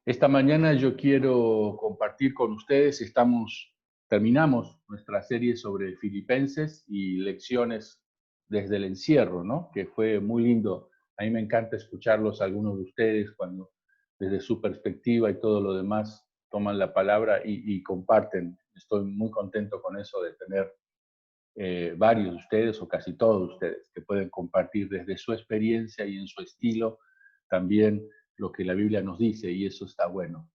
Esta mañana yo quiero compartir con ustedes, terminamos nuestra serie sobre Filipenses y lecciones desde el encierro, ¿no? Que fue muy lindo. A mí me encanta escucharlos a algunos de ustedes cuando desde su perspectiva y todo lo demás toman la palabra y comparten. Estoy muy contento con eso de tener varios de ustedes o casi todos de ustedes que pueden compartir desde su experiencia y en su estilo también lo que la Biblia nos dice y eso está bueno.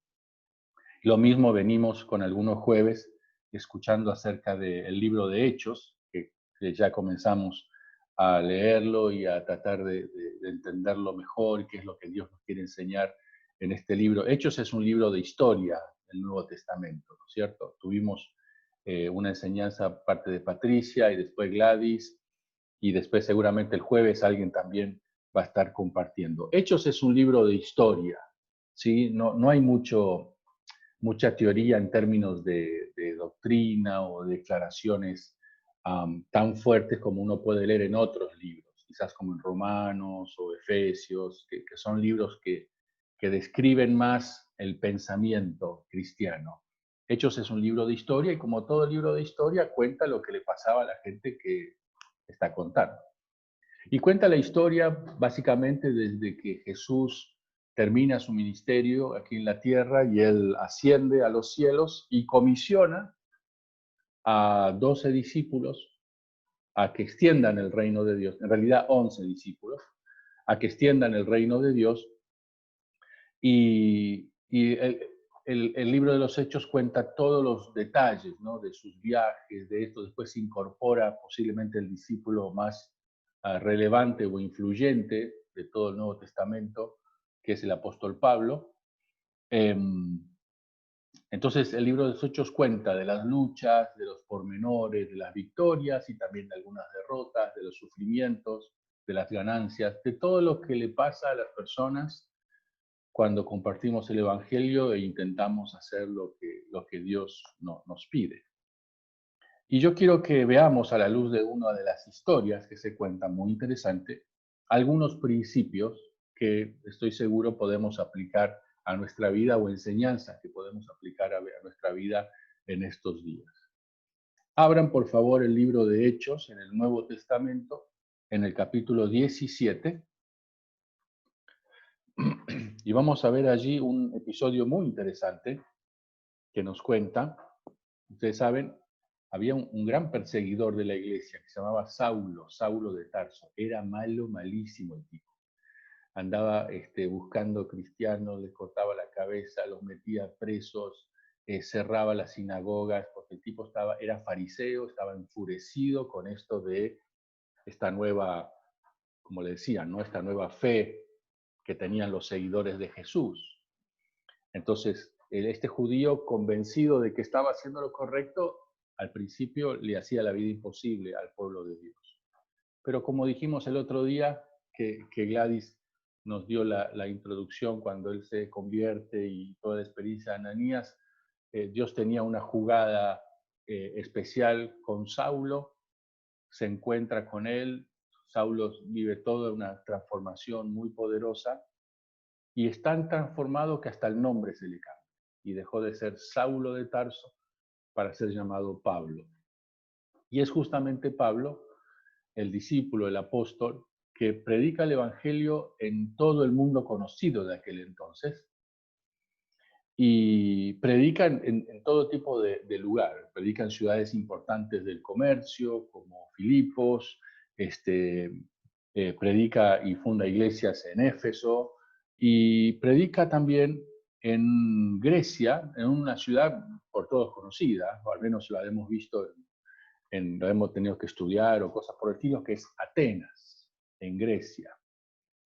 Lo mismo venimos con algunos jueves escuchando acerca del libro de Hechos, que ya comenzamos a leerlo y a tratar de entenderlo mejor y qué es lo que Dios nos quiere enseñar en este libro. Hechos es un libro de historia del Nuevo Testamento, ¿no es cierto? Tuvimos una enseñanza parte de Patricia y después Gladys y después seguramente el jueves alguien también va a estar compartiendo. Hechos es un libro de historia, ¿sí? No hay mucha teoría en términos de doctrina o declaraciones tan fuertes como uno puede leer en otros libros, quizás como en Romanos o Efesios, que son libros que describen más el pensamiento cristiano. Hechos es un libro de historia y como todo libro de historia cuenta lo que le pasaba a la gente que está contando. Y cuenta la historia básicamente desde que Jesús termina su ministerio aquí en la tierra y él asciende a los cielos y comisiona a 12 discípulos a que extiendan el reino de Dios, en realidad 11 discípulos, a que extiendan el reino de Dios. Y el libro de los Hechos cuenta todos los detalles, ¿no? De sus viajes, de esto. Después se incorpora posiblemente el discípulo más relevante o influyente de todo el Nuevo Testamento, que es el apóstol Pablo. Entonces el libro de los Hechos cuenta de las luchas, de los pormenores, de las victorias y también de algunas derrotas, de los sufrimientos, de las ganancias, de todo lo que le pasa a las personas cuando compartimos el Evangelio e intentamos hacer lo que Dios nos pide. Y yo quiero que veamos a la luz de una de las historias que se cuentan, muy interesante, algunos principios que estoy seguro podemos aplicar a nuestra vida o enseñanzas que podemos aplicar a nuestra vida en estos días. Abran por favor el libro de Hechos en el Nuevo Testamento, en el capítulo 17, y vamos a ver allí un episodio muy interesante que nos cuenta. Ustedes saben, había un gran perseguidor de la iglesia que se llamaba Saulo de Tarso. Era malo, malísimo el tipo. Andaba buscando cristianos, les cortaba la cabeza, los metía presos, cerraba las sinagogas, porque el tipo era fariseo, estaba enfurecido con esto de esta nueva, como le decían, ¿no? Esta nueva fe que tenían los seguidores de Jesús. Entonces, este judío, convencido de que estaba haciendo lo correcto, al principio le hacía la vida imposible al pueblo de Dios. Pero como dijimos el otro día, que Gladys nos dio la introducción cuando él se convierte y toda la experiencia de Ananías, Dios tenía una jugada especial con Saulo, se encuentra con él, Saulo vive toda una transformación muy poderosa y es tan transformado que hasta el nombre se le cambia y dejó de ser Saulo de Tarso para ser llamado Pablo. Y es justamente Pablo, el discípulo, el apóstol, que predica el Evangelio en todo el mundo conocido de aquel entonces y predica en todo tipo de lugar. Predica en ciudades importantes del comercio como Filipos, predica y funda iglesias en Éfeso y predica también en Grecia, en una ciudad por todos conocida, o al menos la hemos visto, la hemos tenido que estudiar o cosas por el estilo, que es Atenas, en Grecia.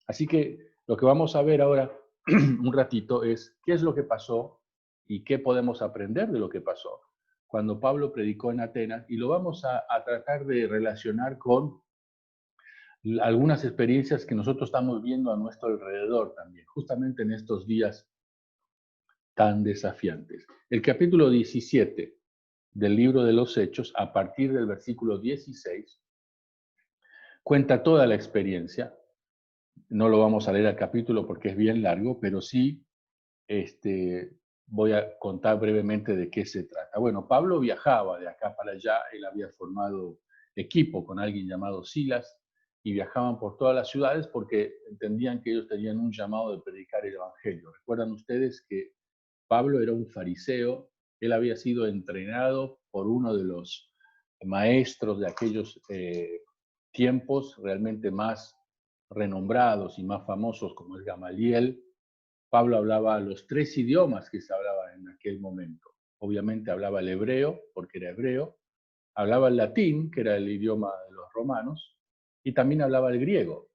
Así que lo que vamos a ver ahora un ratito es qué es lo que pasó y qué podemos aprender de lo que pasó cuando Pablo predicó en Atenas y lo vamos a tratar de relacionar con algunas experiencias que nosotros estamos viendo a nuestro alrededor también, justamente en estos días tan desafiantes. El capítulo 17 del libro de los Hechos, a partir del versículo 16, cuenta toda la experiencia. No lo vamos a leer al capítulo porque es bien largo, pero sí voy a contar brevemente de qué se trata. Bueno, Pablo viajaba de acá para allá, él había formado equipo con alguien llamado Silas y viajaban por todas las ciudades porque entendían que ellos tenían un llamado de predicar el Evangelio. Recuerdan ustedes que Pablo era un fariseo, él había sido entrenado por uno de los maestros de aquellos tiempos realmente más renombrados y más famosos como es Gamaliel. Pablo hablaba los 3 idiomas que se hablaban en aquel momento. Obviamente hablaba el hebreo, porque era hebreo, hablaba el latín, que era el idioma de los romanos, y también hablaba el griego.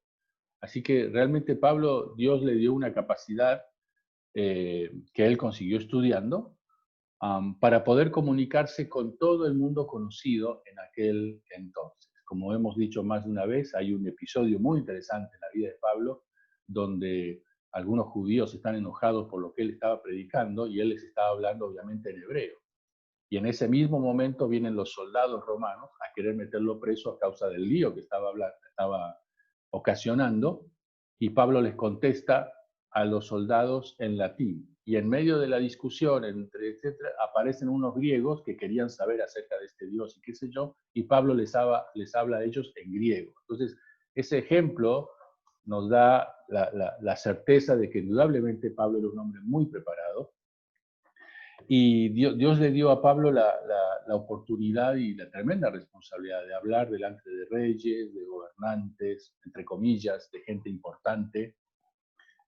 Así que realmente Pablo, Dios le dio una capacidad que él consiguió estudiando para poder comunicarse con todo el mundo conocido en aquel entonces. Como hemos dicho más de una vez, hay un episodio muy interesante en la vida de Pablo donde algunos judíos están enojados por lo que él estaba predicando y él les estaba hablando obviamente en hebreo. Y en ese mismo momento vienen los soldados romanos a querer meterlo preso a causa del lío que estaba ocasionando, y Pablo les contesta a los soldados en latín. Y en medio de la discusión, entre etcétera, aparecen unos griegos que querían saber acerca de este Dios y qué sé yo, y Pablo les habla a ellos en griego. Entonces, ese ejemplo nos da la certeza de que indudablemente Pablo era un hombre muy preparado, y Dios le dio a Pablo la oportunidad y la tremenda responsabilidad de hablar delante de reyes, de gobernantes, entre comillas, de gente importante.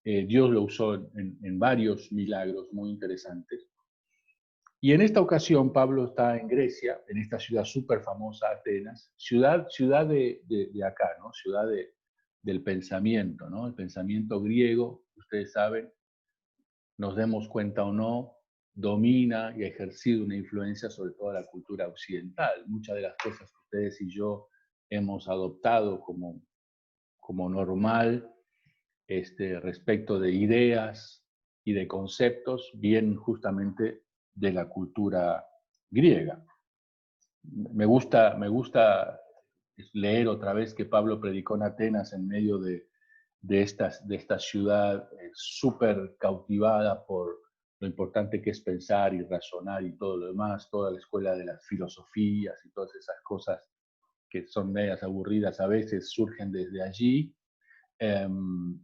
Dios lo usó en varios milagros muy interesantes. Y en esta ocasión Pablo está en Grecia, en esta ciudad súper famosa, Atenas, ciudad de acá, ¿no? Ciudad del pensamiento, ¿no? El pensamiento griego, ustedes saben, nos demos cuenta o no, domina y ha ejercido una influencia sobre toda la cultura occidental. Muchas de las cosas que ustedes y yo hemos adoptado como normal respecto de ideas y de conceptos vienen justamente de la cultura griega. Me gusta leer otra vez que Pablo predicó en Atenas en medio de esta ciudad súper cautivada por lo importante que es pensar y razonar y todo lo demás, toda la escuela de las filosofías y todas esas cosas que son medias aburridas a veces surgen desde allí.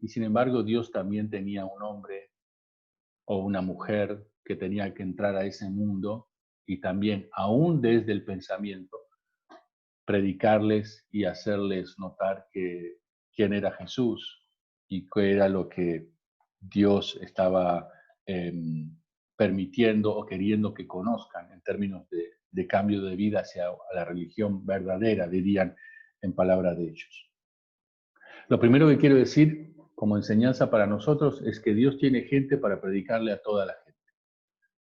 Y sin embargo, Dios también tenía un hombre o una mujer que tenía que entrar a ese mundo y también, aún desde el pensamiento, predicarles y hacerles notar quién era Jesús y qué era lo que Dios estaba permitiendo o queriendo que conozcan en términos de cambio de vida hacia la religión verdadera, dirían en palabras de ellos. Lo primero que quiero decir como enseñanza para nosotros es que Dios tiene gente para predicarle a toda la gente.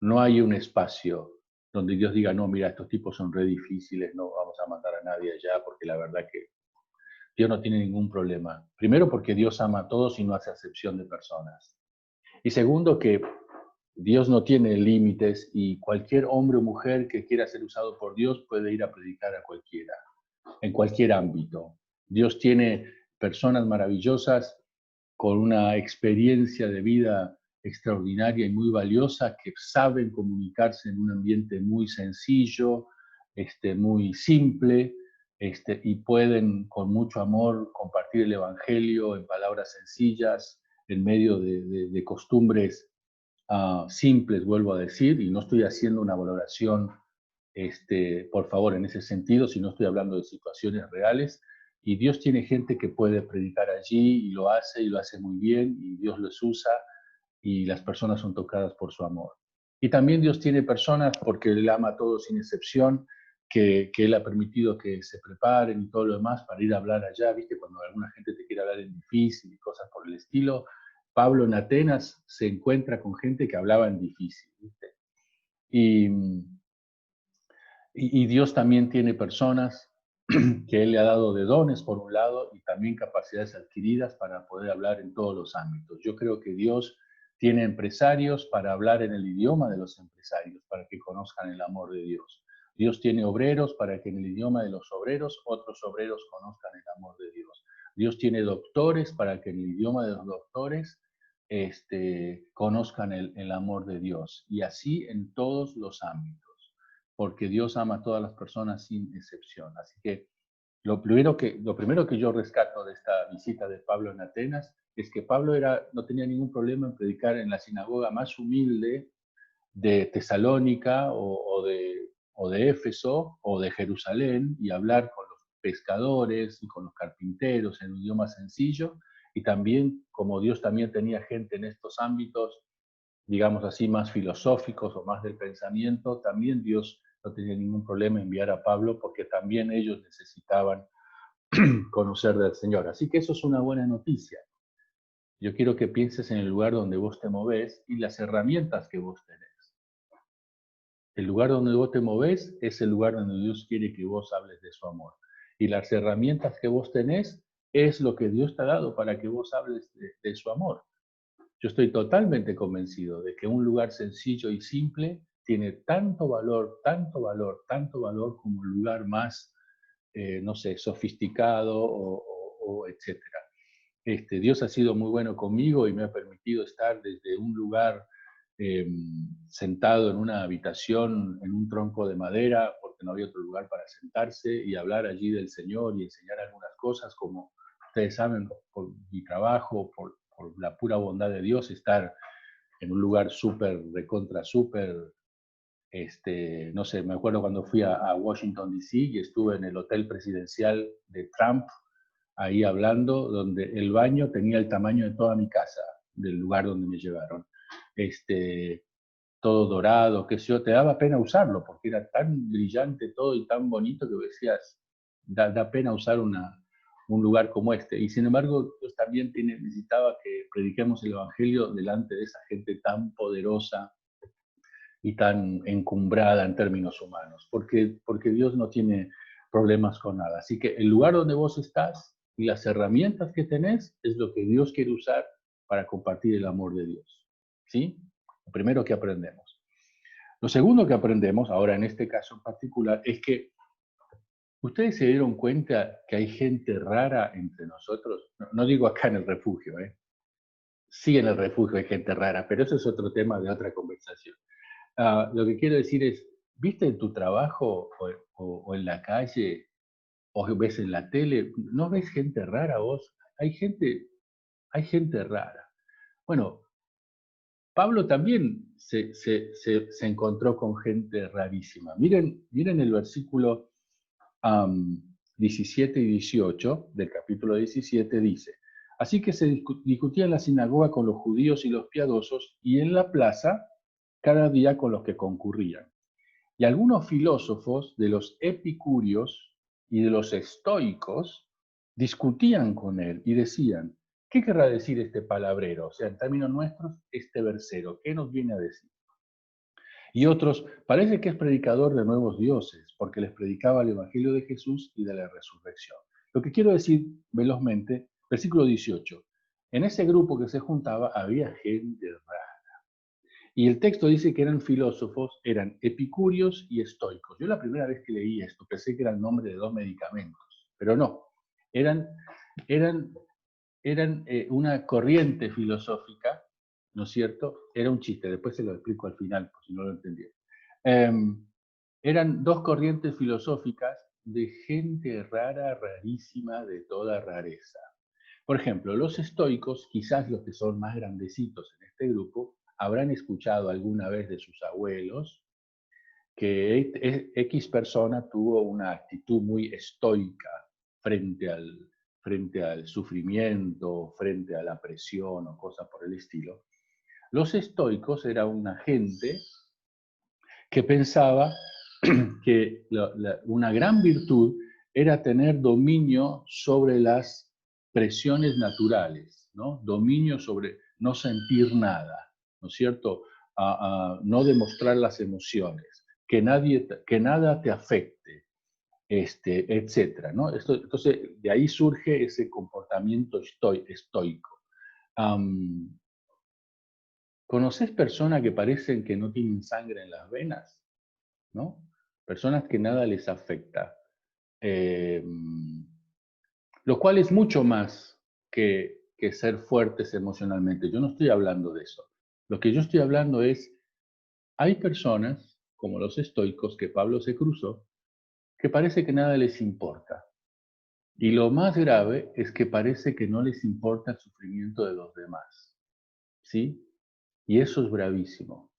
No hay un espacio donde Dios diga, no, mira, estos tipos son re difíciles, no vamos a mandar a nadie allá, porque la verdad que Dios no tiene ningún problema. Primero, porque Dios ama a todos y no hace acepción de personas. Y segundo, que Dios no tiene límites y cualquier hombre o mujer que quiera ser usado por Dios puede ir a predicar a cualquiera, en cualquier ámbito. Dios tiene personas maravillosas con una experiencia de vida extraordinaria y muy valiosa que saben comunicarse en un ambiente muy sencillo, muy simple, y pueden con mucho amor compartir el Evangelio en palabras sencillas, en medio de costumbres simples, vuelvo a decir, y no estoy haciendo una valoración, por favor, en ese sentido, sino estoy hablando de situaciones reales. Y Dios tiene gente que puede predicar allí y lo hace muy bien, y Dios los usa y las personas son tocadas por su amor. Y también Dios tiene personas, porque Él ama a todos sin excepción, que Él ha permitido que se preparen y todo lo demás para ir a hablar allá, ¿viste? Cuando alguna gente te quiere hablar en difícil y cosas por el estilo, Pablo en Atenas se encuentra con gente que hablaba en difícil, ¿viste? Y, y Dios también tiene personas que Él le ha dado de dones, por un lado, y también capacidades adquiridas para poder hablar en todos los ámbitos. Yo creo que Dios tiene empresarios para hablar en el idioma de los empresarios, para que conozcan el amor de Dios. Dios tiene obreros para que en el idioma de los obreros otros obreros conozcan el amor de Dios. Dios tiene doctores para que en el idioma de los doctores conozcan el amor de Dios. Y así en todos los ámbitos, porque Dios ama a todas las personas sin excepción. Así que lo primero que yo rescato de esta visita de Pablo en Atenas es que Pablo no tenía ningún problema en predicar en la sinagoga más humilde de Tesalónica o de Éfeso o de Jerusalén y hablar con los pescadores y con los carpinteros en un idioma sencillo. Y también, como Dios también tenía gente en estos ámbitos, digamos así, más filosóficos o más del pensamiento, también Dios no tenía ningún problema en enviar a Pablo porque también ellos necesitaban conocer del Señor. Así que eso es una buena noticia. Yo quiero que pienses en el lugar donde vos te movés y las herramientas que vos tenés. El lugar donde vos te movés es el lugar donde Dios quiere que vos hables de su amor. Y las herramientas que vos tenés es lo que Dios te ha dado para que vos hables de su amor. Yo estoy totalmente convencido de que un lugar sencillo y simple tiene tanto valor, tanto valor, tanto valor como un lugar más, no sé, sofisticado o etcétera. Dios ha sido muy bueno conmigo y me ha permitido estar desde un lugar sentado en una habitación, en un tronco de madera, porque no había otro lugar para sentarse y hablar allí del Señor y enseñar algunas cosas, como ustedes saben, por mi trabajo, por la pura bondad de Dios, estar en un lugar súper, recontra, súper, no sé, me acuerdo cuando fui a Washington, D.C. y estuve en el hotel presidencial de Trump, ahí hablando, donde el baño tenía el tamaño de toda mi casa, del lugar donde me llevaron. Todo dorado, qué sé yo, te daba pena usarlo, porque era tan brillante todo y tan bonito que decías, da pena usar un lugar como este. Y sin embargo, Dios también necesitaba que prediquemos el Evangelio delante de esa gente tan poderosa y tan encumbrada en términos humanos, porque Dios no tiene problemas con nada. Así que el lugar donde vos estás y las herramientas que tenés es lo que Dios quiere usar para compartir el amor de Dios. ¿Sí? Lo primero que aprendemos. Lo segundo que aprendemos, ahora en este caso en particular, es que ustedes se dieron cuenta que hay gente rara entre nosotros. No digo acá en el refugio, ¿eh? Sí, en el refugio hay gente rara, pero eso es otro tema de otra conversación. Lo que quiero decir es, ¿viste en tu trabajo o en la calle o ves en la tele? ¿No ves gente rara vos? Hay gente rara. Bueno, Pablo también se encontró con gente rarísima. Miren el versículo 17 y 18 del capítulo 17 dice, así que se discutía en la sinagoga con los judíos y los piadosos y en la plaza cada día con los que concurrían. Y algunos filósofos de los epicúreos y de los estoicos discutían con él y decían, ¿qué querrá decir este palabrero? O sea, en términos nuestros, este versero, ¿qué nos viene a decir? Y otros, parece que es predicador de nuevos dioses, porque les predicaba el Evangelio de Jesús y de la resurrección. Lo que quiero decir velozmente, versículo 18, en ese grupo que se juntaba había gente rara. Y el texto dice que eran filósofos, eran epicúreos y estoicos. Yo la primera vez que leí esto pensé que era el nombre de dos medicamentos, pero no. Eran, eran, eran una corriente filosófica, ¿no es cierto? Era un chiste, después se lo explico al final, por si no lo entendieron. Eran dos corrientes filosóficas de gente rara, rarísima, de toda rareza. Por ejemplo, los estoicos, quizás los que son más grandecitos en este grupo, habrán escuchado alguna vez de sus abuelos que X persona tuvo una actitud muy estoica frente frente al sufrimiento, frente a la presión o cosas por el estilo. Los estoicos era una gente que pensaba que una gran virtud era tener dominio sobre las presiones naturales, ¿no? Dominio sobre no sentir nada, ¿no es cierto? No demostrar las emociones, que nada te afecte, etcétera, ¿no? Entonces, de ahí surge ese comportamiento estoico. ¿Conoces personas que parecen que no tienen sangre en las venas? ¿No? Personas que nada les afecta. Eh, lo cual es mucho más que que ser fuertes emocionalmente. Yo no estoy hablando de eso. Lo que yo estoy hablando es, hay personas, como los estoicos que Pablo se cruzó, que parece que nada les importa. Y lo más grave es que parece que no les importa el sufrimiento de los demás. ¿Sí? Y eso es bravísimo.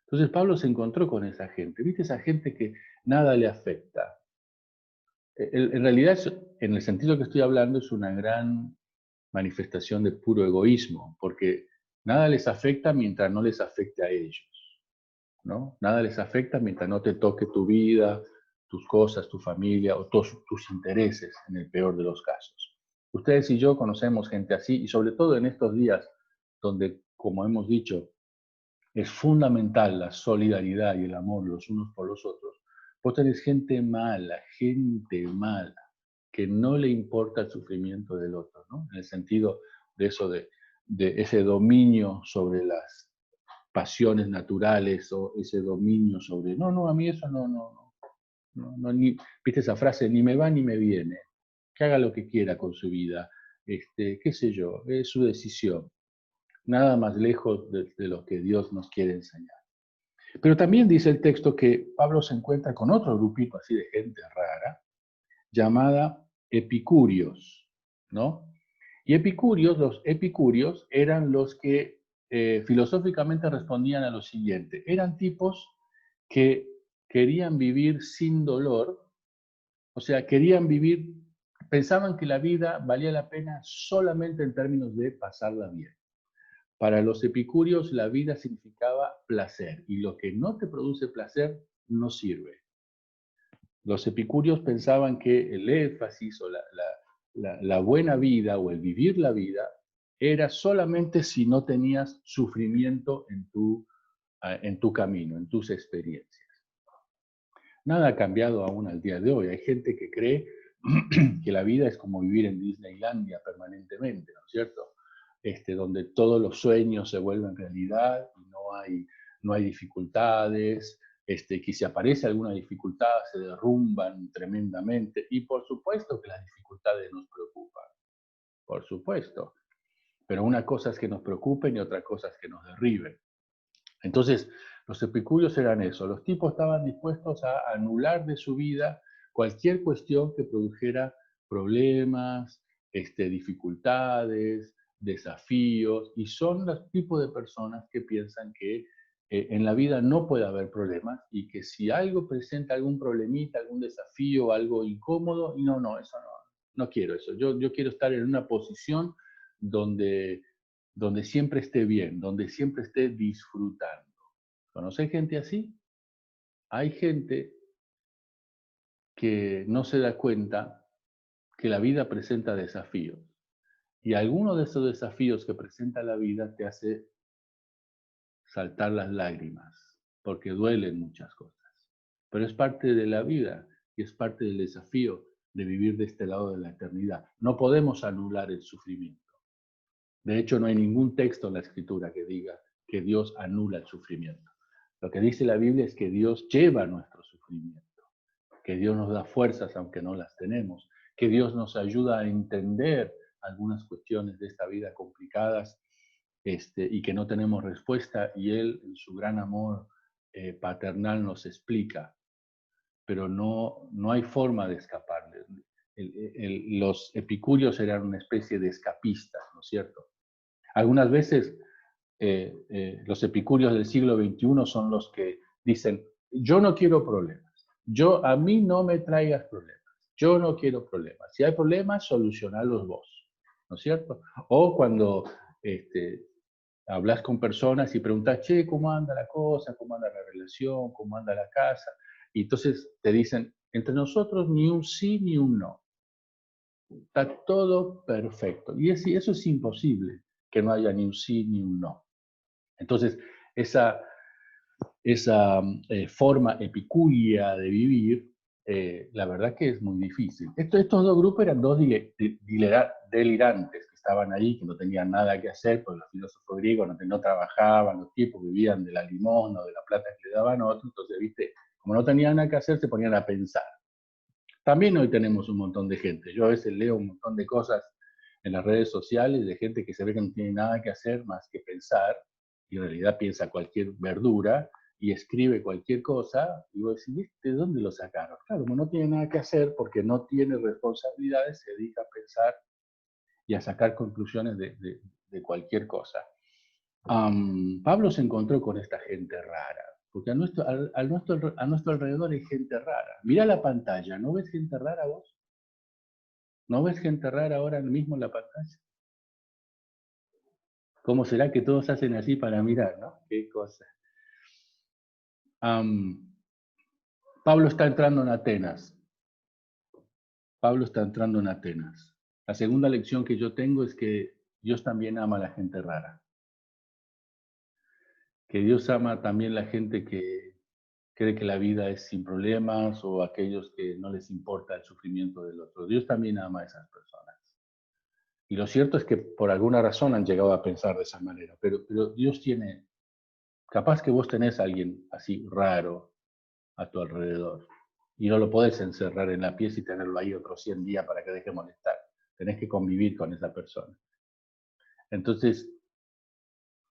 Entonces Pablo se encontró con esa gente. ¿Viste esa gente que nada le afecta? En realidad, en el sentido que estoy hablando, es una gran manifestación de puro egoísmo, porque nada les afecta mientras no les afecte a ellos, ¿no? Nada les afecta mientras no te toque tu vida, tus cosas, tu familia o todos tus intereses, en el peor de los casos. Ustedes y yo conocemos gente así, y sobre todo en estos días donde, como hemos dicho, es fundamental la solidaridad y el amor los unos por los otros. Vos tenés gente mala, que no le importa el sufrimiento del otro, ¿no? En el sentido de eso de ese dominio sobre las pasiones naturales o ese dominio sobre, no, a mí eso no, viste esa frase, ni me va ni me viene, que haga lo que quiera con su vida, qué sé yo, es su decisión, nada más lejos de lo que Dios nos quiere enseñar. Pero también dice el texto que Pablo se encuentra con otro grupito así de gente rara, llamada epicúreos, ¿no? Y los epicúreos eran los que filosóficamente respondían a lo siguiente. Eran tipos que querían vivir sin dolor, o sea, querían vivir, pensaban que la vida valía la pena solamente en términos de pasarla bien. Para los epicúreos la vida significaba placer y lo que no te produce placer no sirve. Los epicúreos pensaban que el énfasis o la buena vida o el vivir la vida era solamente si no tenías sufrimiento en tu camino, en tus experiencias. Nada ha cambiado aún al día de hoy. Hay gente que cree que la vida es como vivir en Disneylandia permanentemente, ¿no es cierto? Donde todos los sueños se vuelven realidad y no hay dificultades, que si aparece alguna dificultad se derrumban tremendamente. Y por supuesto que las dificultades nos preocupan, por supuesto. Pero una cosa es que nos preocupen y otra cosa es que nos derriben. Entonces, los epicúreos eran eso, los tipos estaban dispuestos a anular de su vida cualquier cuestión que produjera problemas, dificultades, desafíos, y son los tipos de personas que piensan que en la vida no puede haber problemas y que si algo presenta algún problemita, algún desafío, algo incómodo, eso no quiero eso. Yo quiero estar en una posición donde siempre esté bien, donde siempre esté disfrutando. ¿Conoces gente así? Hay gente que no se da cuenta que la vida presenta desafíos. Y alguno de esos desafíos que presenta la vida te hace saltar las lágrimas, porque duelen muchas cosas. Pero es parte de la vida y es parte del desafío de vivir de este lado de la eternidad. No podemos anular el sufrimiento. De hecho, no hay ningún texto en la Escritura que diga que Dios anula el sufrimiento. Lo que dice la Biblia es que Dios lleva nuestro sufrimiento, que Dios nos da fuerzas aunque no las tenemos, que Dios nos ayuda a entender algunas cuestiones de esta vida complicadas y que no tenemos respuesta y Él, en su gran amor paternal, nos explica, pero no hay forma de escaparle. Los epicúreos eran una especie de escapistas, ¿no es cierto? Algunas veces los epicúreos del siglo XXI son los que dicen, yo no quiero problemas, a mí no me traigas problemas, yo no quiero problemas. Si hay problemas, solucionalos vos, ¿no es cierto? O cuando hablas con personas y preguntas, che, ¿cómo anda la cosa? ¿Cómo anda la relación? ¿Cómo anda la casa? Y entonces te dicen, entre nosotros ni un sí ni un no. Está todo perfecto. Y eso es imposible, que no haya ni un sí ni un no. Entonces, esa forma epicúrea de vivir, la verdad que es muy difícil. Estos dos grupos eran dos delirantes que estaban ahí, que no tenían nada que hacer, porque los filósofos griegos no trabajaban, los tipos vivían de la limosna o de la plata que le daban a otros, entonces, viste, como no tenían nada que hacer, se ponían a pensar. También hoy tenemos un montón de gente. Yo a veces leo un montón de cosas en las redes sociales de gente que se ve que no tiene nada que hacer más que pensar, y en realidad piensa cualquier verdura, y escribe cualquier cosa, y vos decís, ¿viste? ¿De dónde lo sacaron? Claro, como no tiene nada que hacer porque no tiene responsabilidades, se dedica a pensar y a sacar conclusiones de cualquier cosa. Pablo se encontró con esta gente rara, porque a nuestro alrededor hay gente rara. Mira la pantalla, ¿no ves gente rara vos? ¿No ves gente rara ahora mismo en la pantalla? ¿Cómo será que todos hacen así para mirar, no? Qué cosa. Pablo está entrando en Atenas. Pablo está entrando en Atenas. La segunda lección que yo tengo es que Dios también ama a la gente rara. Que Dios ama también a la gente que cree que la vida es sin problemas o aquellos que no les importa el sufrimiento del otro. Dios también ama a esas personas. Y lo cierto es que por alguna razón han llegado a pensar de esa manera, pero Dios tiene, capaz que vos tenés a alguien así raro a tu alrededor y no lo podés encerrar en la pieza y tenerlo ahí otros 100 días para que deje molestar. Tenés que convivir con esa persona. Entonces,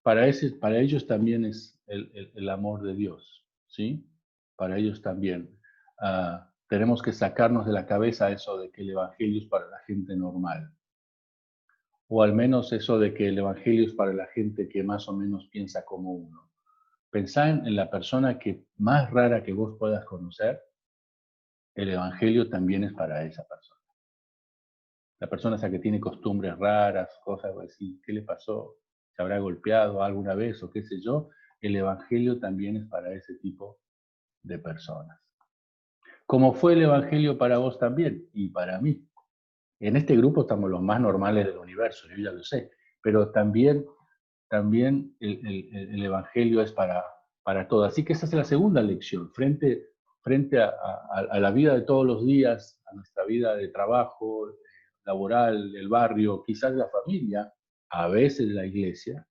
para ellos también es el amor de Dios, ¿sí? Para ellos también. Tenemos que sacarnos de la cabeza eso de que el Evangelio es para la gente normal, o al menos eso de que el Evangelio es para la gente que más o menos piensa como uno. Pensá en la persona que más rara que vos puedas conocer, el Evangelio también es para esa persona. La persona esa que tiene costumbres raras, cosas así, ¿qué le pasó? ¿Se habrá golpeado alguna vez o qué sé yo? El Evangelio también es para ese tipo de personas. Como fue el Evangelio para vos también y para mí. En este grupo estamos los más normales del universo, yo ya lo sé, pero también el Evangelio es para todos. Así que esa es la segunda lección, frente a la vida de todos los días, a nuestra vida de trabajo, laboral, el barrio, quizás la familia, a veces la iglesia.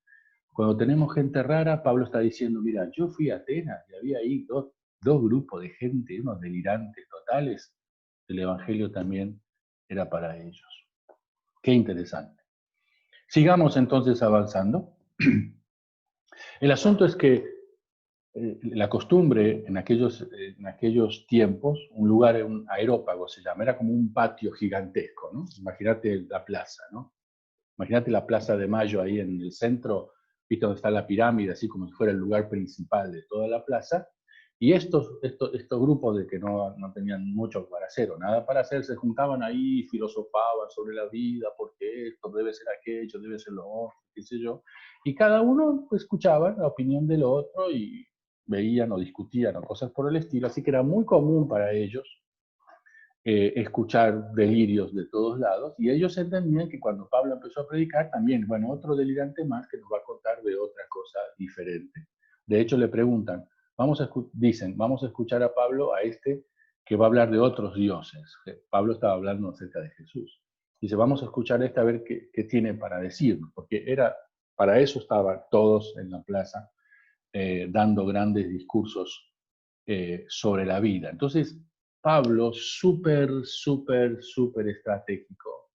Cuando tenemos gente rara, Pablo está diciendo, mira, yo fui a Atenas y había ahí dos grupos de gente, unos delirantes totales, el Evangelio también era para ellos. Qué interesante. Sigamos entonces avanzando. El asunto es que la costumbre en aquellos tiempos, un lugar, un aerópago se llama, era como un patio gigantesco, ¿no? Imagínate la plaza, ¿no? Imagínate la Plaza de Mayo ahí en el centro, viste donde está la pirámide, así como si fuera el lugar principal de toda la plaza. Y estos grupos de que no tenían mucho para hacer o nada para hacer, se juntaban ahí, filosofaban sobre la vida, porque esto debe ser aquello, debe ser lo otro, qué sé yo. Y cada uno escuchaba la opinión del otro y veían o discutían o cosas por el estilo. Así que era muy común para ellos escuchar delirios de todos lados, y ellos entendían que cuando Pablo empezó a predicar, también, bueno, otro delirante más que nos va a contar de otra cosa diferente. De hecho, le preguntan, dicen, vamos a escuchar a Pablo, a este que va a hablar de otros dioses. Pablo estaba hablando acerca de Jesús. Dice, vamos a escuchar a este a ver qué tiene para decirnos, porque para eso estaban todos en la plaza dando grandes discursos sobre la vida. Entonces, Pablo, súper estratégico.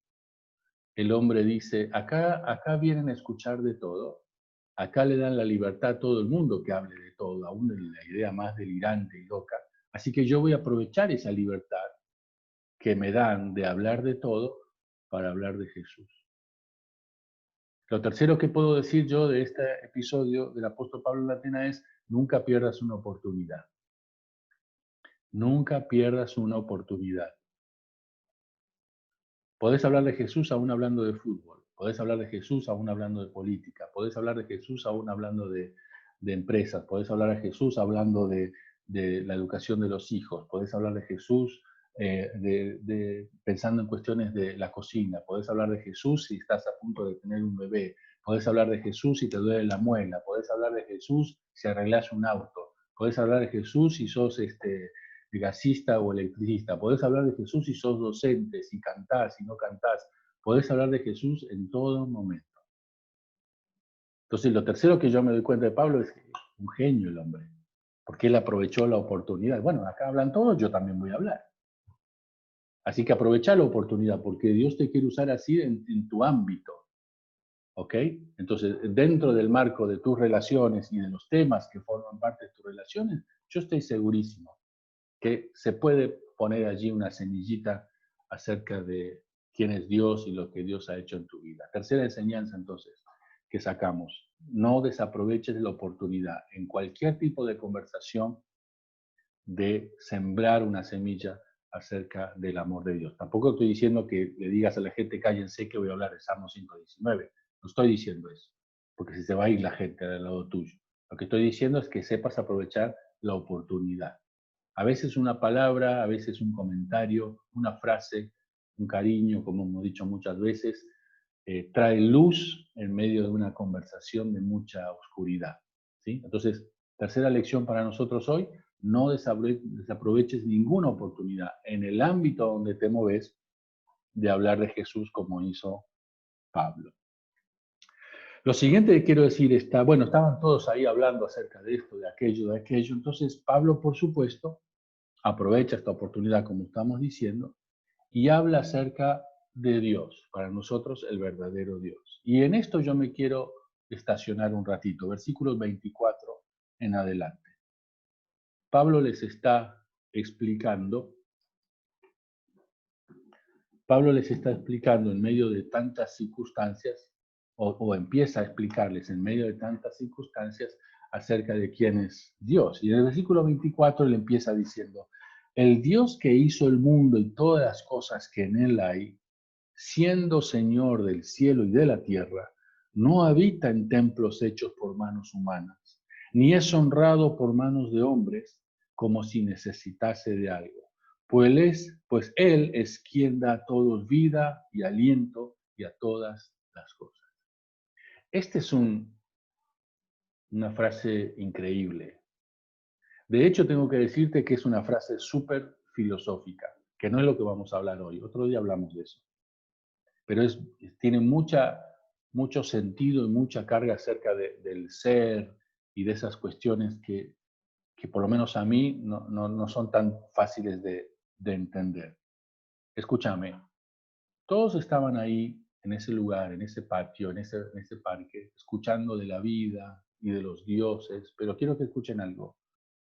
El hombre dice, acá vienen a escuchar de todo, acá le dan la libertad a todo el mundo que hable de todo, aún de la idea más delirante y loca. Así que yo voy a aprovechar esa libertad que me dan de hablar de todo para hablar de Jesús. Lo tercero que puedo decir yo de este episodio del apóstol Pablo en la Atena es, nunca pierdas una oportunidad. Nunca pierdas una oportunidad. Podés hablar de Jesús aún hablando de fútbol, podés hablar de Jesús aún hablando de política, podés hablar de Jesús aún hablando de empresas, podés hablar de Jesús hablando de la educación de los hijos, podés hablar de Jesús pensando en cuestiones de la cocina, podés hablar de Jesús si estás a punto de tener un bebé, podés hablar de Jesús si te duele la muela, podés hablar de Jesús si arreglás un auto, podés hablar de Jesús si sos gasista o electricista, podés hablar de Jesús si sos docente, si cantás, si no cantás, podés hablar de Jesús en todo momento. Entonces, lo tercero que yo me doy cuenta de Pablo es que es un genio el hombre, porque él aprovechó la oportunidad. Bueno, acá hablan todos, yo también voy a hablar. Así que aprovecha la oportunidad, porque Dios te quiere usar así en tu ámbito. ¿Ok? Entonces, dentro del marco de tus relaciones y de los temas que forman parte de tus relaciones, yo estoy segurísimo que se puede poner allí una semillita acerca de quién es Dios y lo que Dios ha hecho en tu vida. Tercera enseñanza, entonces, que sacamos. No desaproveches la oportunidad en cualquier tipo de conversación de sembrar una semilla acerca del amor de Dios. Tampoco estoy diciendo que le digas a la gente, cállense que voy a hablar de Salmo 119. No estoy diciendo eso, porque si se va a ir la gente al lado tuyo. Lo que estoy diciendo es que sepas aprovechar la oportunidad. A veces una palabra, a veces un comentario, una frase, un cariño, como hemos dicho muchas veces, trae luz en medio de una conversación de mucha oscuridad. ¿Sí? Entonces, tercera lección para nosotros hoy, no desaproveches ninguna oportunidad en el ámbito donde te moves de hablar de Jesús como hizo Pablo. Lo siguiente que quiero decir está, bueno, estaban todos ahí hablando acerca de esto, de aquello, entonces Pablo, por supuesto, aprovecha esta oportunidad, como estamos diciendo, y habla acerca de Dios, para nosotros el verdadero Dios. Y en esto yo me quiero estacionar un ratito, versículos 24 en adelante. Pablo les está explicando, en medio de tantas circunstancias, o empieza a explicarles en medio de tantas circunstancias acerca de quién es Dios. Y en el versículo 24 él empieza diciendo, el Dios que hizo el mundo y todas las cosas que en él hay, siendo Señor del cielo y de la tierra, no habita en templos hechos por manos humanas, ni es honrado por manos de hombres como si necesitase de algo. Pues Él es quien da a todos vida y aliento y a todas las cosas. Esta es una frase increíble. De hecho, tengo que decirte que es una frase súper filosófica, que no es lo que vamos a hablar hoy. Otro día hablamos de eso. Pero tiene mucho sentido y mucha carga acerca del ser y de esas cuestiones que por lo menos a mí no son tan fáciles de entender. Escúchame, todos estaban ahí en ese lugar, en ese patio, en ese parque, escuchando de la vida y de los dioses, pero quiero que escuchen algo.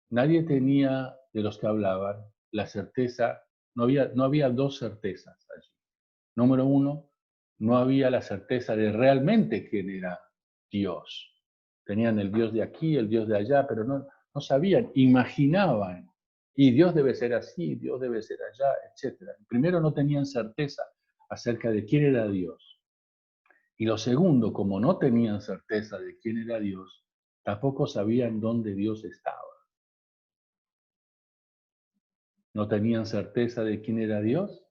Nadie tenía, de los que hablaban, la certeza, no había dos certezas allí. Número uno, no había la certeza de realmente quién era Dios. Tenían el Dios de aquí, el Dios de allá, pero no sabían, imaginaban. Y Dios debe ser así, Dios debe ser allá, etc. Primero, no tenían certeza acerca de quién era Dios. Y lo segundo, como no tenían certeza de quién era Dios, tampoco sabían dónde Dios estaba. No tenían certeza de quién era Dios.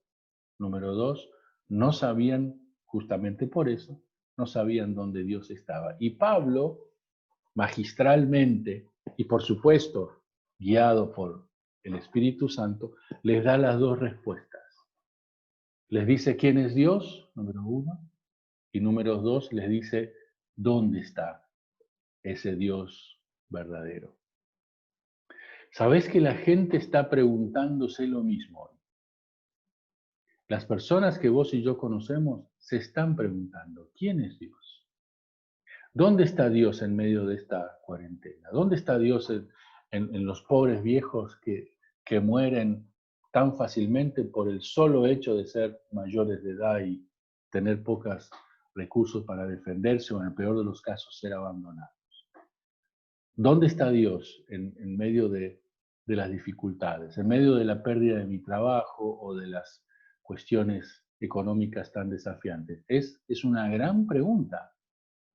Número dos, no sabían, justamente por eso, no sabían dónde Dios estaba. Y Pablo, magistralmente, y por supuesto, guiado por el Espíritu Santo, les da las dos respuestas. Les dice quién es Dios, número uno, y número dos, les dice dónde está ese Dios verdadero. ¿Sabés que la gente está preguntándose lo mismo? Las personas que vos y yo conocemos se están preguntando, ¿quién es Dios? ¿Dónde está Dios en medio de esta cuarentena? ¿Dónde está Dios en los pobres viejos que mueren tan fácilmente por el solo hecho de ser mayores de edad y tener pocos recursos para defenderse o en el peor de los casos ser abandonados? ¿Dónde está Dios en medio de las dificultades, en medio de la pérdida de mi trabajo o de las cuestiones económicas tan desafiantes? Es una gran pregunta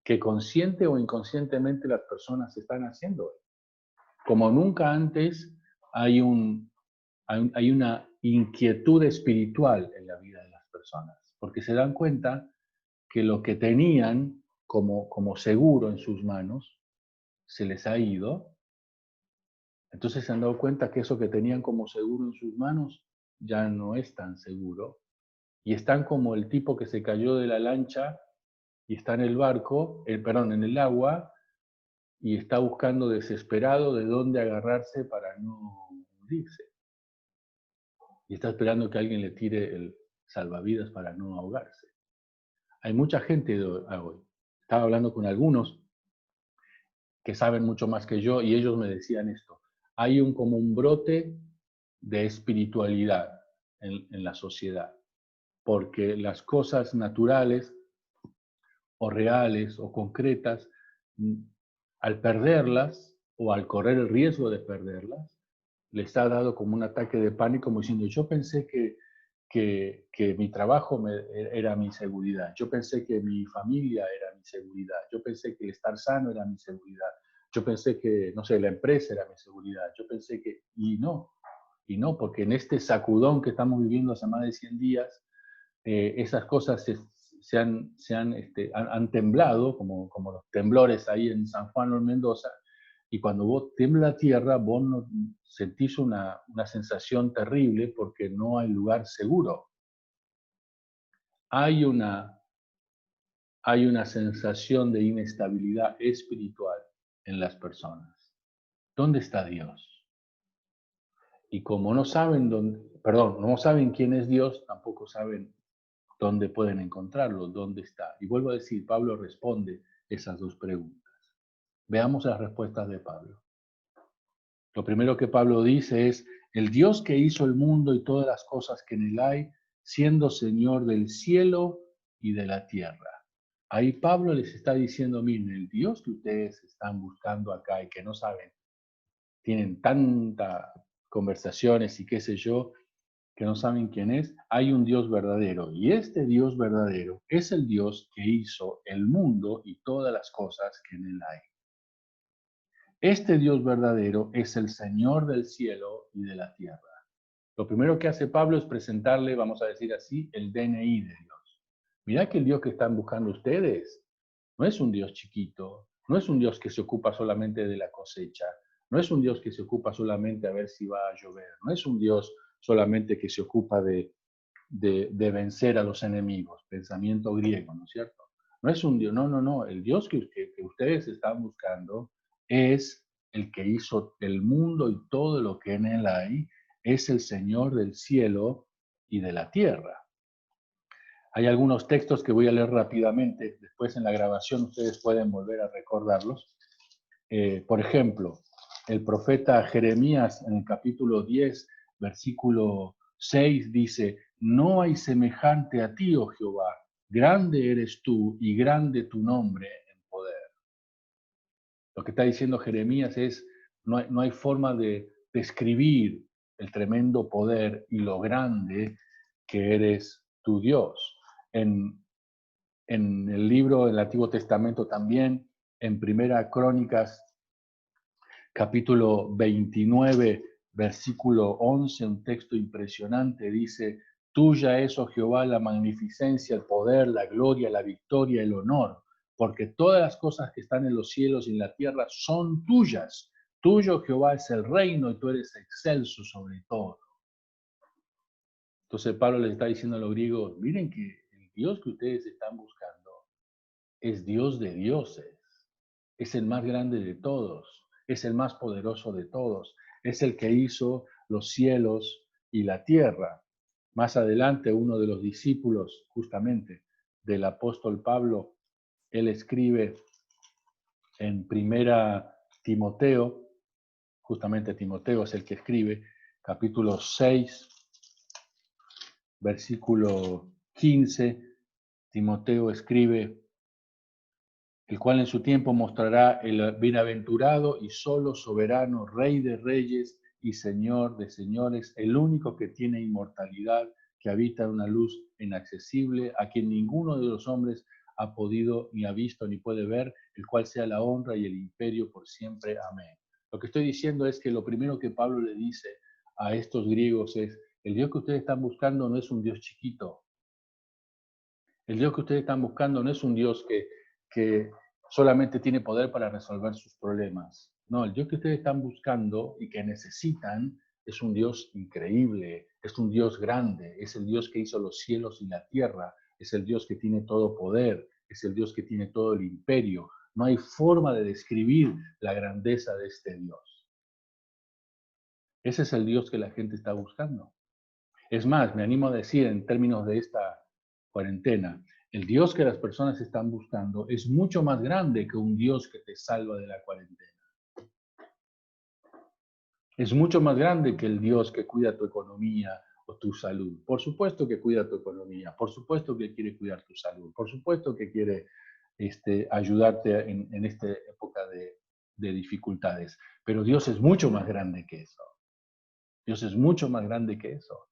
que consciente o inconscientemente las personas están haciendo. Como nunca antes hay una inquietud espiritual en la vida de las personas, porque se dan cuenta que lo que tenían como seguro en sus manos se les ha ido. Entonces se han dado cuenta que eso que tenían como seguro en sus manos ya no es tan seguro. Y están como el tipo que se cayó de la lancha y está en el barco, en el agua, y está buscando desesperado de dónde agarrarse para no hundirse. y está esperando que alguien le tire el salvavidas para no ahogarse. Hay mucha gente hoy. Estaba hablando con algunos que saben mucho más que yo y ellos me decían esto. Hay como un brote de espiritualidad en la sociedad, porque las cosas naturales o reales o concretas, al perderlas o al correr el riesgo de perderlas, les ha dado como un ataque de pánico, como diciendo, yo pensé que mi trabajo era mi seguridad, yo pensé que mi familia era mi seguridad, yo pensé que estar sano era mi seguridad, yo pensé que, no sé, la empresa era mi seguridad, yo pensé que, y no, porque en este sacudón que estamos viviendo hace más de 100 días, esas cosas han temblado, como los temblores ahí en San Juan o en Mendoza, y cuando vos tiembla la tierra, vos no, sentís una sensación terrible porque no hay lugar seguro. Hay una, hay una sensación de inestabilidad espiritual en las personas. ¿Dónde está Dios? Y como no saben no saben quién es Dios, tampoco saben dónde pueden encontrarlo, dónde está. Y vuelvo a decir, Pablo responde esas dos preguntas. Veamos las respuestas de Pablo. Lo primero que Pablo dice es, el Dios que hizo el mundo y todas las cosas que en él hay, siendo Señor del cielo y de la tierra. Ahí Pablo les está diciendo, miren, el Dios que ustedes están buscando acá y que no saben, tienen tantas conversaciones y qué sé yo, que no saben quién es, hay un Dios verdadero. Y este Dios verdadero es el Dios que hizo el mundo y todas las cosas que en él hay. Este Dios verdadero es el Señor del cielo y de la tierra. Lo primero que hace Pablo es presentarle, vamos a decir así, el DNI de Dios. Mirá que el Dios que están buscando ustedes no es un Dios chiquito, no es un Dios que se ocupa solamente de la cosecha, no es un Dios que se ocupa solamente a ver si va a llover, no es un Dios solamente que se ocupa de vencer a los enemigos, pensamiento griego, ¿no es cierto? No es un Dios, no, el Dios que ustedes están buscando es el que hizo el mundo y todo lo que en él hay, es el Señor del cielo y de la tierra. Hay algunos textos que voy a leer rápidamente, después en la grabación ustedes pueden volver a recordarlos. Por ejemplo, el profeta Jeremías en el capítulo 10, versículo 6 dice, no hay semejante a ti, oh Jehová, grande eres tú y grande tu nombre en poder. Lo que está diciendo Jeremías es, no hay forma de describir el tremendo poder y lo grande que eres tu Dios. En el libro del Antiguo Testamento también, en Primera Crónicas, capítulo 29, versículo 11, un texto impresionante, dice, tuya es, oh Jehová, la magnificencia, el poder, la gloria, la victoria, el honor, porque todas las cosas que están en los cielos y en la tierra son tuyas. Tuyo, Jehová, es el reino y tú eres excelso sobre todo. Entonces Pablo les está diciendo a los griegos, miren que el Dios que ustedes están buscando es Dios de dioses, es el más grande de todos, es el más poderoso de todos, es el que hizo los cielos y la tierra. Más adelante, uno de los discípulos, justamente, del apóstol Pablo, él escribe en primera Timoteo, justamente Timoteo es el que escribe, capítulo 6, versículo 15, Timoteo escribe, el cual en su tiempo mostrará el bienaventurado y solo soberano, Rey de reyes y Señor de señores, el único que tiene inmortalidad, que habita en una luz inaccesible, a quien ninguno de los hombres ha podido ni ha visto ni puede ver, el cual sea la honra y el imperio por siempre. Amén. Lo que estoy diciendo es que lo primero que Pablo le dice a estos griegos es, el Dios que ustedes están buscando no es un Dios chiquito. El Dios que ustedes están buscando no es un Dios que solamente tiene poder para resolver sus problemas. No, el Dios que ustedes están buscando y que necesitan es un Dios increíble, es un Dios grande, es el Dios que hizo los cielos y la tierra, es el Dios que tiene todo poder, es el Dios que tiene todo el imperio. No hay forma de describir la grandeza de este Dios. Ese es el Dios que la gente está buscando. Es más, me animo a decir en términos de esta cuarentena, el Dios que las personas están buscando es mucho más grande que un Dios que te salva de la cuarentena. Es mucho más grande que el Dios que cuida tu economía o tu salud. Por supuesto que cuida tu economía, por supuesto que quiere cuidar tu salud, por supuesto que quiere ayudarte en esta época de dificultades. Pero Dios es mucho más grande que eso. Dios es mucho más grande que eso.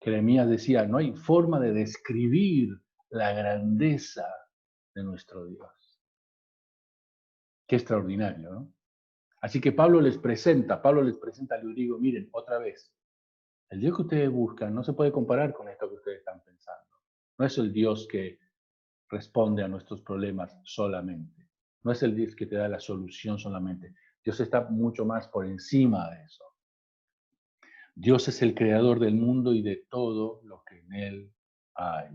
Jeremías decía, no hay forma de describir la grandeza de nuestro Dios. Qué extraordinario, ¿no? Así que Pablo les presenta, les digo, miren, otra vez, el Dios que ustedes buscan no se puede comparar con esto que ustedes están pensando. No es el Dios que responde a nuestros problemas solamente. No es el Dios que te da la solución solamente. Dios está mucho más por encima de eso. Dios es el creador del mundo y de todo lo que en él hay.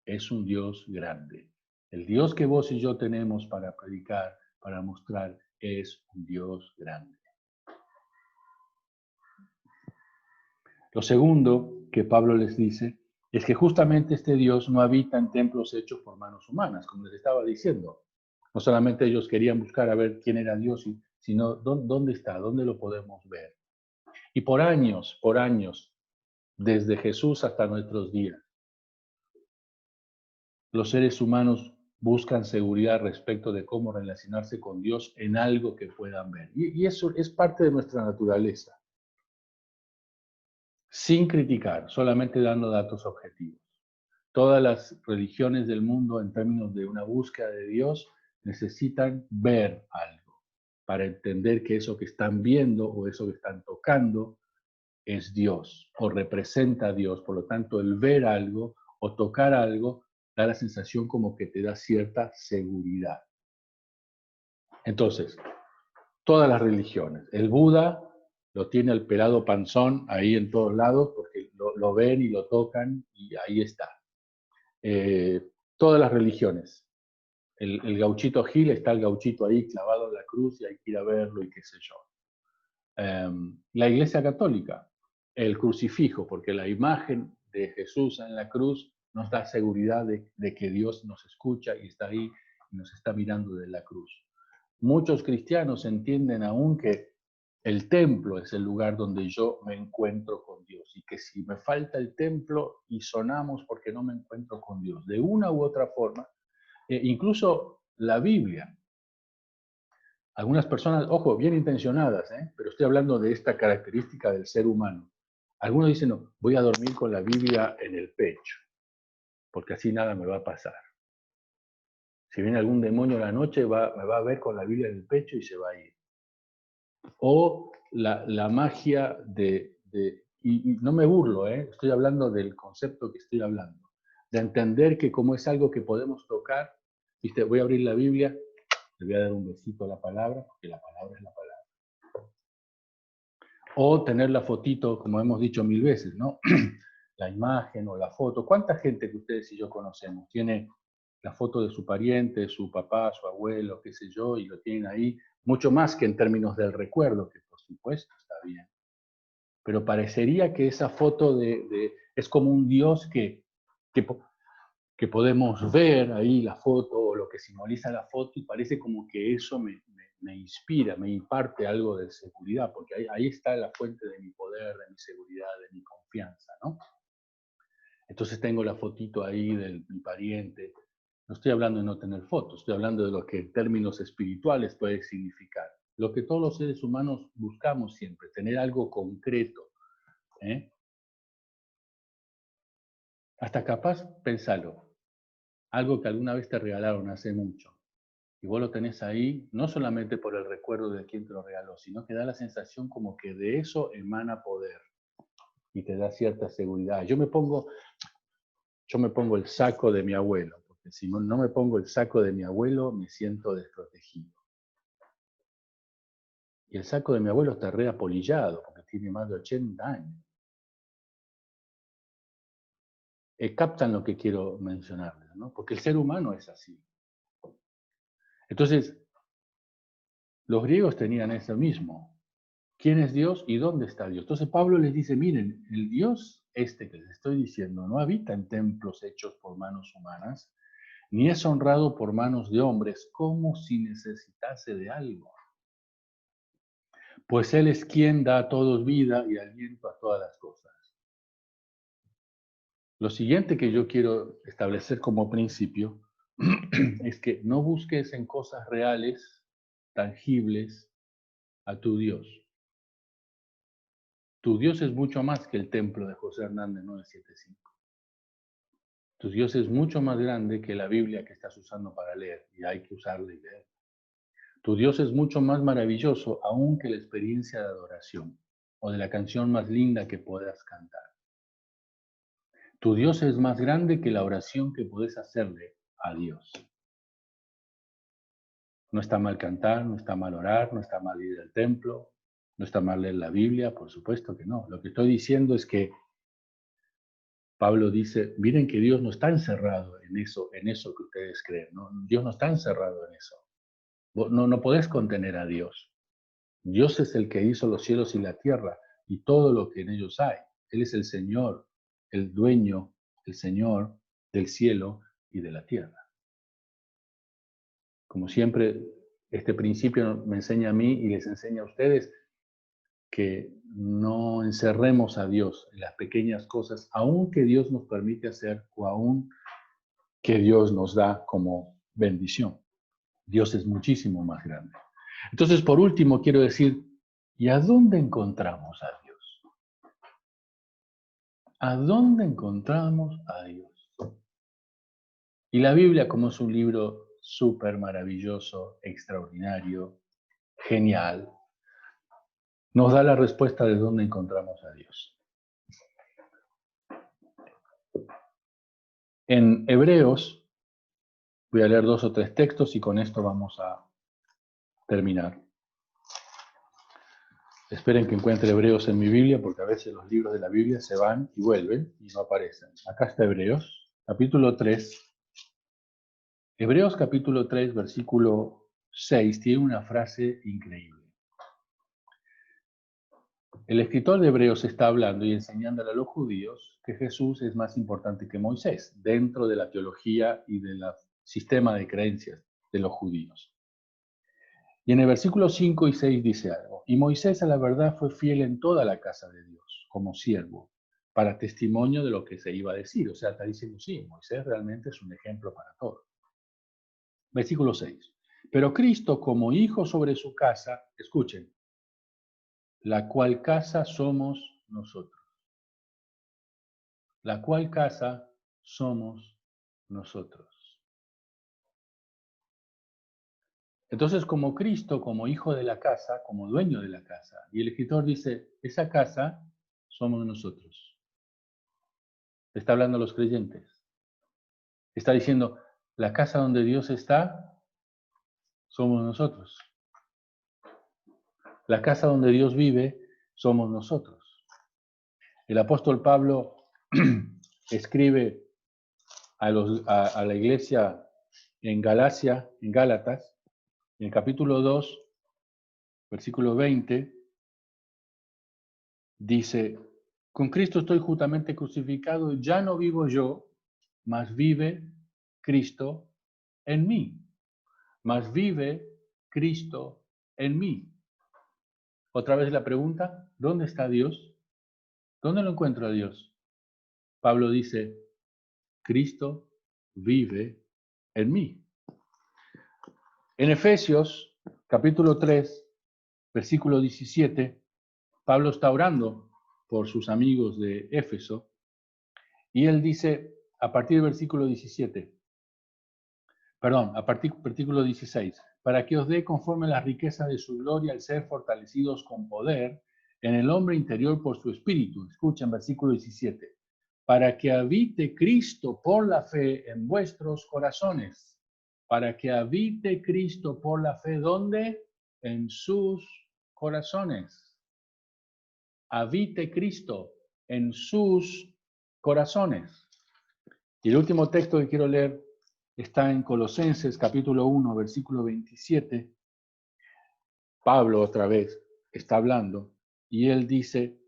Es un Dios grande. El Dios que vos y yo tenemos para predicar, para mostrar, es un Dios grande. Lo segundo que Pablo les dice es que justamente este Dios no habita en templos hechos por manos humanas, como les estaba diciendo. No solamente ellos querían buscar a ver quién era Dios, sino dónde está, dónde lo podemos ver. Y por años, desde Jesús hasta nuestros días, los seres humanos buscan seguridad respecto de cómo relacionarse con Dios en algo que puedan ver. Y eso es parte de nuestra naturaleza. Sin criticar, solamente dando datos objetivos. Todas las religiones del mundo, en términos de una búsqueda de Dios, necesitan ver algo para entender que eso que están viendo o eso que están tocando es Dios o representa a Dios. Por lo tanto, el ver algo o tocar algo da la sensación como que te da cierta seguridad. Entonces, todas las religiones. El Buda lo tiene el pelado panzón ahí en todos lados porque lo ven y lo tocan y ahí está. Todas las religiones. El gauchito Gil, está el gauchito ahí clavado en la cruz y hay que ir a verlo y qué sé yo. La Iglesia Católica, el crucifijo, porque la imagen de Jesús en la cruz nos da seguridad de que Dios nos escucha y está ahí y nos está mirando de la cruz. Muchos cristianos entienden aún que el templo es el lugar donde yo me encuentro con Dios y que si me falta el templo y sonamos porque no me encuentro con Dios, de una u otra forma, incluso la Biblia. Algunas personas, ojo, bien intencionadas, pero estoy hablando de esta característica del ser humano. Algunos dicen, no, voy a dormir con la Biblia en el pecho, porque así nada me va a pasar. Si viene algún demonio a la noche, me va a ver con la Biblia en el pecho y se va a ir. O la magia y no me burlo, estoy hablando del concepto que estoy hablando, de entender que como es algo que podemos tocar, ¿viste? Voy a abrir la Biblia, le voy a dar un besito a la palabra, porque la palabra es la palabra. O tener la fotito, como hemos dicho 1000 veces, ¿no? La imagen o la foto. ¿Cuánta gente que ustedes y yo conocemos tiene la foto de su pariente, su papá, su abuelo, qué sé yo, y lo tienen ahí? Mucho más que en términos del recuerdo, que por supuesto está bien. Pero parecería que esa foto es como un Dios que podemos ver ahí la foto o lo que simboliza la foto y parece como que eso me inspira, me imparte algo de seguridad, porque ahí está la fuente de mi poder, de mi seguridad, de mi confianza, ¿no? Entonces tengo la fotito ahí de mi pariente. No estoy hablando de no tener fotos, estoy hablando de lo que en términos espirituales puede significar. Lo que todos los seres humanos buscamos siempre, tener algo concreto. Hasta capaz, pensalo, algo que alguna vez te regalaron hace mucho. Y vos lo tenés ahí, no solamente por el recuerdo de quien te lo regaló, sino que da la sensación como que de eso emana poder y te da cierta seguridad. Yo me pongo el saco de mi abuelo, porque si no me pongo el saco de mi abuelo, me siento desprotegido. Y el saco de mi abuelo está reapolillado, porque tiene más de 80 años. Captan lo que quiero mencionarles, ¿no? Porque el ser humano es así. Entonces, los griegos tenían eso mismo. ¿Quién es Dios y dónde está Dios? Entonces Pablo les dice, miren, el Dios este que les estoy diciendo, no habita en templos hechos por manos humanas, ni es honrado por manos de hombres, como si necesitase de algo. Pues Él es quien da a todos vida y aliento a todas las cosas. Lo siguiente que yo quiero establecer como principio es que no busques en cosas reales, tangibles, a tu Dios. Tu Dios es mucho más que el templo de José Hernández 975. Tu Dios es mucho más grande que la Biblia que estás usando para leer, y hay que usarla y leer. Tu Dios es mucho más maravilloso aún que la experiencia de adoración o de la canción más linda que puedas cantar. Tu Dios es más grande que la oración que puedes hacerle a Dios. No está mal cantar, no está mal orar, no está mal ir al templo, no está mal leer la Biblia, por supuesto que no. Lo que estoy diciendo es que Pablo dice, miren que Dios no está encerrado en eso que ustedes creen, ¿no? Dios no está encerrado en eso. No podés contener a Dios. Dios es el que hizo los cielos y la tierra y todo lo que en ellos hay. Él es el Señor, el dueño, el Señor del cielo y de la tierra. Como siempre, este principio me enseña a mí y les enseña a ustedes que no encerremos a Dios en las pequeñas cosas, aun que Dios nos permite hacer o aun que Dios nos da como bendición. Dios es muchísimo más grande. Entonces, por último, quiero decir, ¿y a dónde encontramos a Dios? ¿A dónde encontramos a Dios? Y la Biblia, como es un libro súper maravilloso, extraordinario, genial, nos da la respuesta de dónde encontramos a Dios. En Hebreos, voy a leer 2 o 3 textos y con esto vamos a terminar. Esperen que encuentre Hebreos en mi Biblia, porque a veces los libros de la Biblia se van y vuelven y no aparecen. Acá está Hebreos, capítulo 3. Hebreos capítulo 3, versículo 6, tiene una frase increíble. El escritor de Hebreos está hablando y enseñándole a los judíos que Jesús es más importante que Moisés dentro de la teología y del sistema de creencias de los judíos. Y en el versículo 5 y 6 dice algo. Y Moisés a la verdad fue fiel en toda la casa de Dios, como siervo, para testimonio de lo que se iba a decir. O sea, está diciendo, sí, Moisés realmente es un ejemplo para todos. Versículo 6. Pero Cristo como hijo sobre su casa, escuchen, la cual casa somos nosotros. La cual casa somos nosotros. Entonces, como Cristo, como hijo de la casa, como dueño de la casa, y el escritor dice, esa casa somos nosotros. Está hablando a los creyentes. Está diciendo, la casa donde Dios está, somos nosotros. La casa donde Dios vive, somos nosotros. El apóstol Pablo escribe a la iglesia en Galacia, en Gálatas, en el capítulo 2, versículo 20, dice, con Cristo estoy juntamente crucificado, ya no vivo yo, mas vive Cristo en mí. Mas vive Cristo en mí. Otra vez la pregunta, ¿dónde está Dios? ¿Dónde lo encuentro a Dios? Pablo dice, Cristo vive en mí. En Efesios, capítulo 3, versículo 17, Pablo está orando por sus amigos de Éfeso y él dice, a partir del versículo 17, perdón, a partir del versículo 16, para que os dé conforme a las riquezas de su gloria al ser fortalecidos con poder en el hombre interior por su espíritu. Escuchen, versículo 17, para que habite Cristo por la fe en vuestros corazones. Para que habite Cristo por la fe, ¿dónde? En sus corazones. Habite Cristo en sus corazones. Y el último texto que quiero leer está en Colosenses capítulo 1, versículo 27. Pablo otra vez está hablando y él dice,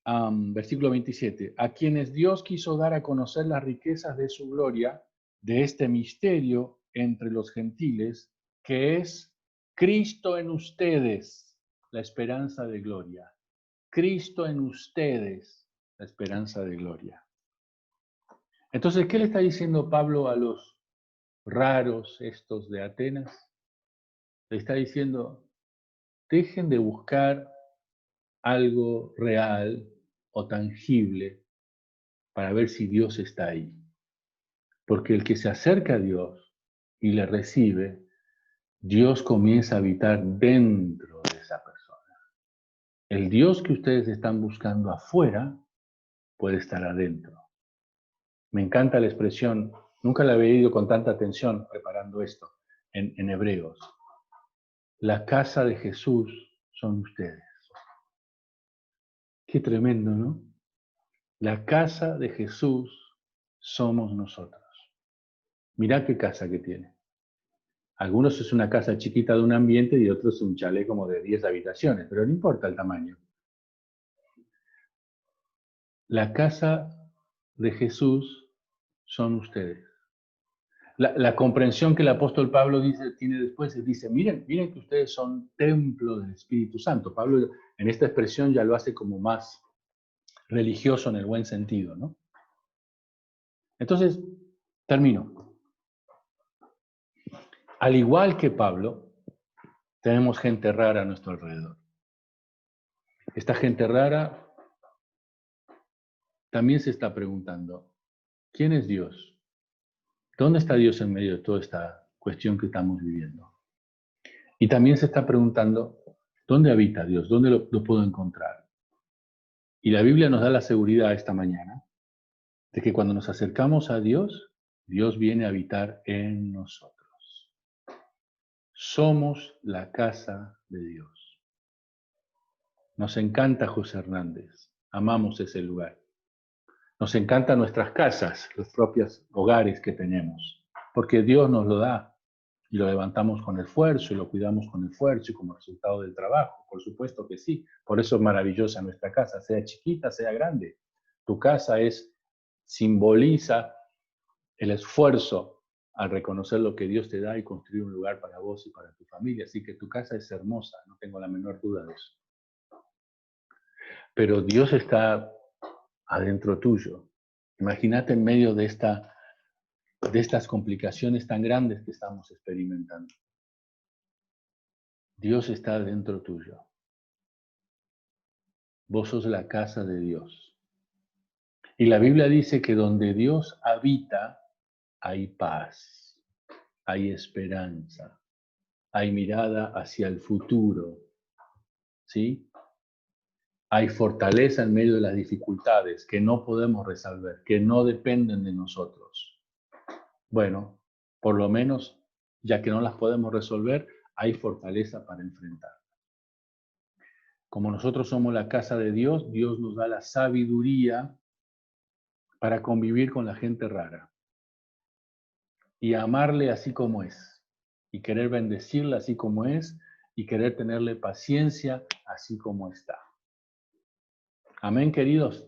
Versículo 27. A quienes Dios quiso dar a conocer las riquezas de su gloria, de este misterio entre los gentiles, que es Cristo en ustedes, la esperanza de gloria. Cristo en ustedes, la esperanza de gloria. Entonces, ¿qué le está diciendo Pablo a los raros estos de Atenas? Le está diciendo, dejen de buscar algo real o tangible para ver si Dios está ahí. Porque el que se acerca a Dios y le recibe, Dios comienza a habitar dentro de esa persona. El Dios que ustedes están buscando afuera puede estar adentro. Me encanta la expresión, nunca la había oído con tanta atención preparando esto en Hebreos. La casa de Jesús son ustedes. Qué tremendo, ¿no? La casa de Jesús somos nosotros. Mirá qué casa que tiene. Algunos es una casa chiquita de un ambiente y otros un chalet como de 10 habitaciones, pero no importa el tamaño. La casa de Jesús son ustedes. La comprensión que el apóstol Pablo tiene después, dice, miren que ustedes son templo del Espíritu Santo. Pablo en esta expresión ya lo hace como más religioso en el buen sentido, ¿no? Entonces, termino. Al igual que Pablo, tenemos gente rara a nuestro alrededor. Esta gente rara también se está preguntando, ¿quién es Dios? ¿Dónde está Dios en medio de toda esta cuestión que estamos viviendo? Y también se está preguntando, ¿dónde habita Dios? ¿Dónde lo puedo encontrar? Y la Biblia nos da la seguridad esta mañana de que cuando nos acercamos a Dios, Dios viene a habitar en nosotros. Somos la casa de Dios. Nos encanta José Hernández, amamos ese lugar. Nos encantan nuestras casas, los propios hogares que tenemos, porque Dios nos lo da y lo levantamos con esfuerzo y lo cuidamos con esfuerzo y como resultado del trabajo. Por supuesto que sí, por eso es maravillosa nuestra casa, sea chiquita, sea grande. Tu casa simboliza el esfuerzo al reconocer lo que Dios te da y construir un lugar para vos y para tu familia. Así que tu casa es hermosa, no tengo la menor duda de eso. Pero Dios está adentro tuyo. Imagínate en medio de estas complicaciones tan grandes que estamos experimentando. Dios está dentro tuyo. Vos sos la casa de Dios. Y la Biblia dice que donde Dios habita, hay paz, hay esperanza, hay mirada hacia el futuro, ¿sí? Hay fortaleza en medio de las dificultades que no podemos resolver, que no dependen de nosotros. Bueno, por lo menos, ya que no las podemos resolver, hay fortaleza para enfrentar. Como nosotros somos la casa de Dios, Dios nos da la sabiduría para convivir con la gente rara y amarle así como es, y querer bendecirle así como es, y querer tenerle paciencia así como está. Amén, queridos.